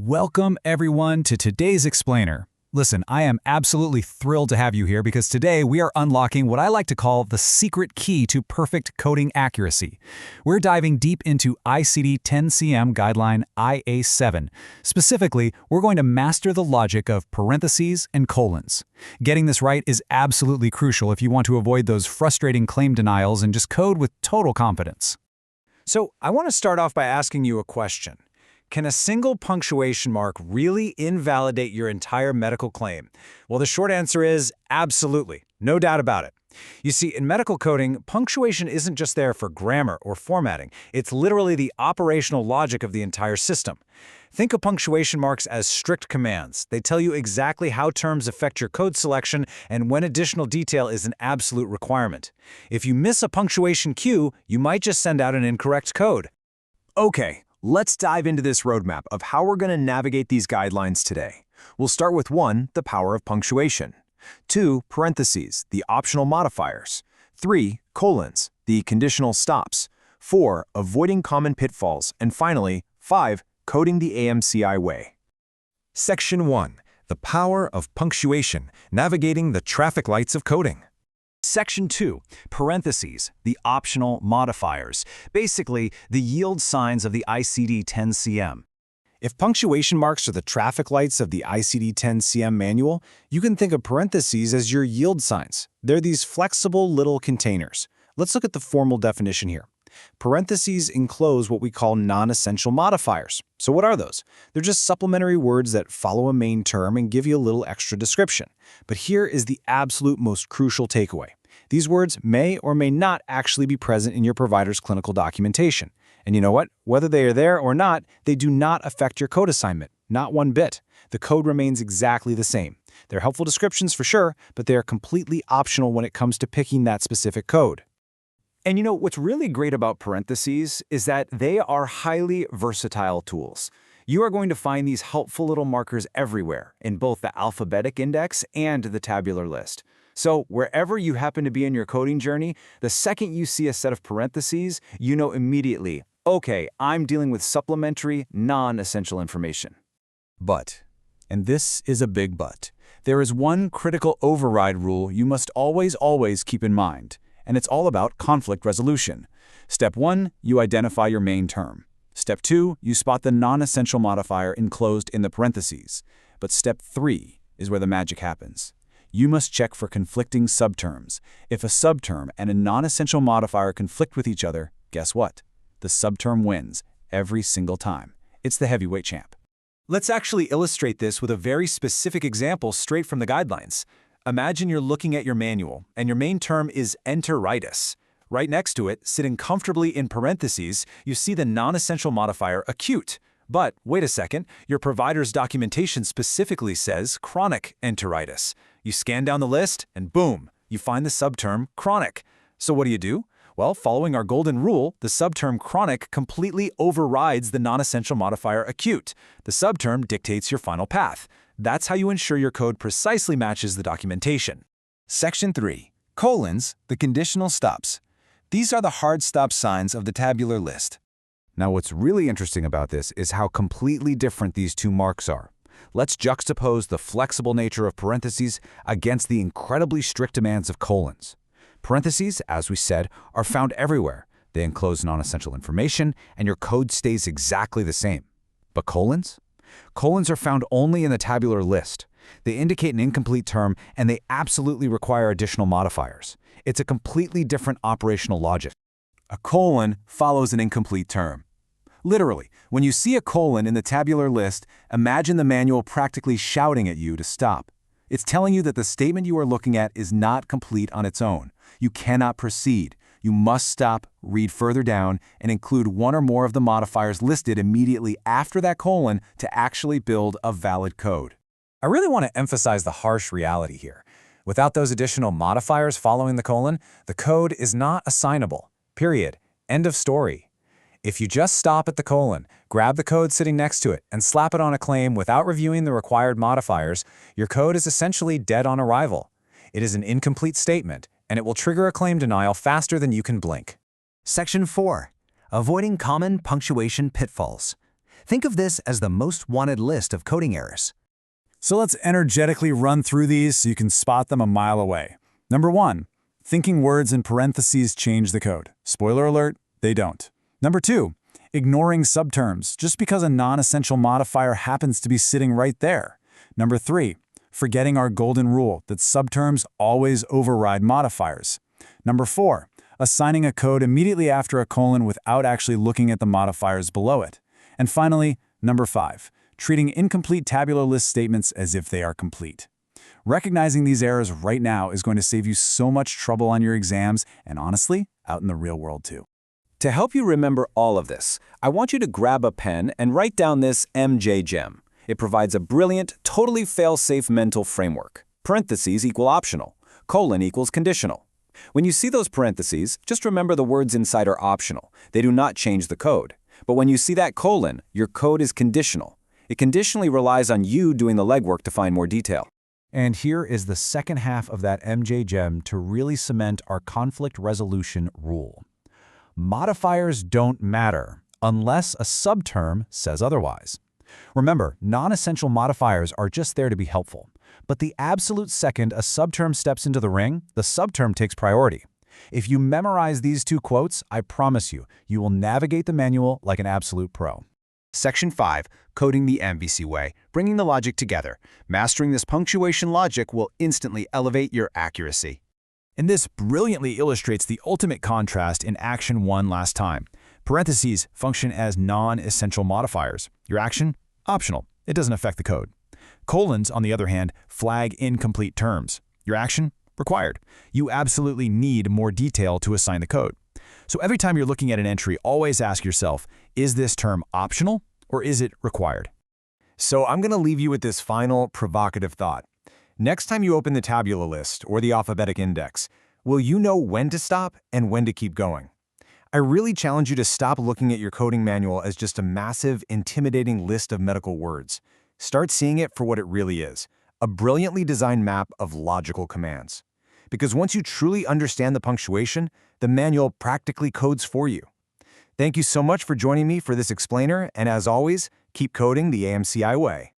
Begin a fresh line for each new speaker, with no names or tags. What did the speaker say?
Welcome, everyone, to today's Explainer. Listen, I am absolutely thrilled to have you here because today we are unlocking what I like to call the secret key to perfect coding accuracy. We're diving deep into ICD-10-CM guideline A.7. Specifically, we're going to master the logic of parentheses and colons. Getting this right is absolutely crucial if you want to avoid those frustrating claim denials and just code with total confidence. So, I want to start off by asking you a question. Can a single punctuation mark really invalidate your entire medical claim? Well, the short answer is absolutely, no doubt about it. You see, in medical coding, punctuation isn't just there for grammar or formatting. It's literally the operational logic of the entire system. Think of punctuation marks as strict commands. They tell you exactly how terms affect your code selection and when additional detail is an absolute requirement. If you miss a punctuation cue, you might just send out an incorrect code.
Okay. Let's dive into this roadmap of how we're going to navigate these guidelines today. We'll start with 1, the power of punctuation. 2, parentheses, the optional modifiers. 3, colons, the conditional stops. 4, avoiding common pitfalls. And finally, 5, coding the AMCI way.
Section 1, the power of punctuation, navigating the traffic lights of coding.
Section 2, parentheses, the optional modifiers, basically the yield signs of the ICD-10-CM. If punctuation marks are the traffic lights of the ICD-10-CM manual, you can think of parentheses as your yield signs. They're these flexible little containers. Let's look at the formal definition here. Parentheses enclose what we call non-essential modifiers. So what are those? They're just supplementary words that follow a main term and give you a little extra description. But here is the absolute most crucial takeaway. These words may or may not actually be present in your provider's clinical documentation. And you know what? Whether they are there or not, they do not affect your code assignment, not one bit. The code remains exactly the same. They're helpful descriptions for sure, but they are completely optional when it comes to picking that specific code. And you know, what's really great about parentheses is that they are highly versatile tools. You are going to find these helpful little markers everywhere, in both the alphabetic index and the tabular list. So wherever you happen to be in your coding journey, the second you see a set of parentheses, you know immediately, okay, I'm dealing with supplementary, non-essential information.
But, and this is a big but, there is one critical override rule you must always keep in mind. And it's all about conflict resolution. Step 1, you identify your main term. Step 2, you spot the non-essential modifier enclosed in the parentheses. But step 3 is where the magic happens. You must check for conflicting subterms. If a subterm and a non-essential modifier conflict with each other, guess what? The subterm wins every single time. It's the heavyweight champ.
Let's actually illustrate this with a very specific example straight from the guidelines. Imagine you're looking at your manual, and your main term is enteritis. Right next to it, sitting comfortably in parentheses, you see the non-essential modifier acute. But wait a second, your provider's documentation specifically says chronic enteritis. You scan down the list, and boom, you find the subterm chronic. So what do? Well, following our golden rule, the subterm chronic completely overrides the non-essential modifier acute. The subterm dictates your final path. That's how you ensure your code precisely matches the documentation.
Section 3, colons, the conditional stops. These are the hard stop signs of the tabular list. Now what's really interesting about this is how completely different these two marks are. Let's juxtapose the flexible nature of parentheses against the incredibly strict demands of colons. Parentheses, as we said, are found everywhere. They enclose non-essential information, and your code stays exactly the same. But colons? Colons are found only in the tabular list. They indicate an incomplete term, and they absolutely require additional modifiers. It's a completely different operational logic. A colon follows an incomplete term. Literally, when you see a colon in the tabular list, imagine the manual practically shouting at you to stop. It's telling you that the statement you are looking at is not complete on its own. You cannot proceed. You must stop, read further down, and include one or more of the modifiers listed immediately after that colon to actually build a valid code. I really want to emphasize the harsh reality here. Without those additional modifiers following the colon, the code is not assignable. Period. End of story. If you just stop at the colon, grab the code sitting next to it, and slap it on a claim without reviewing the required modifiers, your code is essentially dead on arrival. It is an incomplete statement, and it will trigger a claim denial faster than you can blink.
Section 4. Avoiding common punctuation pitfalls.
Think of this as the most wanted list of coding errors.
So let's energetically run through these so you can spot them a mile away. Number 1, thinking words in parentheses change the code. Spoiler alert, they don't. Number 2, ignoring subterms just because a non-essential modifier happens to be sitting right there. Number 3, forgetting our golden rule that subterms always override modifiers. Number 4, assigning a code immediately after a colon without actually looking at the modifiers below it. And finally, number 5, treating incomplete tabular list statements as if they are complete. Recognizing these errors right now is going to save you so much trouble on your exams and honestly, out in the real world too.
To help you remember all of this, I want you to grab a pen and write down this MJ gem. It provides a brilliant, totally fail-safe mental framework. Parentheses equal optional. Colon equals conditional. When you see those parentheses, just remember the words inside are optional. They do not change the code. But when you see that colon, your code is conditional. It conditionally relies on you doing the legwork to find more detail.
And here is the second half of that MJ gem to really cement our conflict resolution rule. Modifiers don't matter unless a subterm says otherwise. Remember, non-essential modifiers are just there to be helpful. But the absolute second a subterm steps into the ring, the subterm takes priority. If you memorize these two quotes, I promise you, you will navigate the manual like an absolute pro.
Section 5, Coding the MVC Way, bringing the logic together. Mastering this punctuation logic will instantly elevate your accuracy.
And this brilliantly illustrates the ultimate contrast in Action 1 last time. Parentheses function as non-essential modifiers. Your action? Optional. It doesn't affect the code. Colons, on the other hand, flag incomplete terms. Your action? Required. You absolutely need more detail to assign the code. So every time you're looking at an entry, always ask yourself, is this term optional or is it required?
So I'm going to leave you with this final provocative thought. Next time you open the tabular list or the alphabetic index, will you know when to stop and when to keep going? I really challenge you to stop looking at your coding manual as just a massive, intimidating list of medical words. Start seeing it for what it really is, a brilliantly designed map of logical commands. Because once you truly understand the punctuation, the manual practically codes for you. Thank you so much for joining me for this explainer, and as always, keep coding the AMCI way.